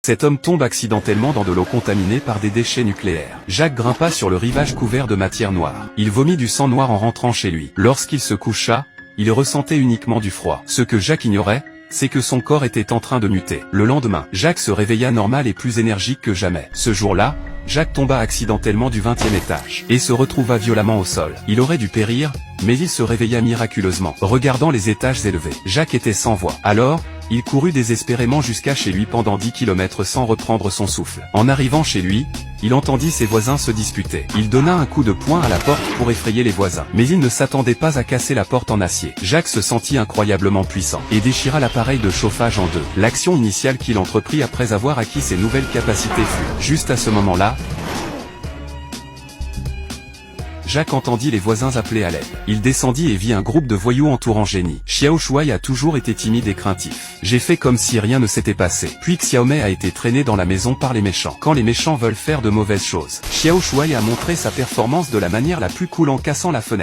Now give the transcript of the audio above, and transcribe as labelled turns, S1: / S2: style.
S1: cet homme tombe accidentellement dans de l'eau contaminée par des déchets nucléaires. Jacques grimpa sur le rivage couvert de matière noire. Il vomit du sang noir en rentrant chez lui. Lorsqu'il se coucha, il ressentait uniquement du froid. Ce que Jacques ignorait, c'est que son corps était en train de muter. Le lendemain, Jacques se réveilla normal et plus énergique que jamais. Ce jour-là, Jacques tomba accidentellement du 20e étage et se retrouva violemment au sol. Il aurait dû périr, mais il se réveilla miraculeusement. Regardant les étages élevés, Jacques était sans voix. Alors, il courut désespérément jusqu'à chez lui pendant 10 km sans reprendre son souffle. En arrivant chez lui, il entendit ses voisins se disputer. Il donna un coup de poing à la porte pour effrayer les voisins. Mais il ne s'attendait pas à casser la porte en acier. Jacques se sentit incroyablement puissant et déchira l'appareil de chauffage en deux. L'action initiale qu'il entreprit après avoir acquis ses nouvelles capacités fut. Juste à ce moment-là, Jacques entendit les voisins appeler à l'aide. Il descendit et vit un groupe de voyous entourant Jenny. Xiao Shuai a toujours été timide et craintif. J'ai fait comme si rien ne s'était passé. Puis Xiaomei a été traîné dans la maison par les méchants. Quand les méchants veulent faire de mauvaises choses, Xiao Shuai a montré sa performance de la manière la plus cool en cassant la fenêtre.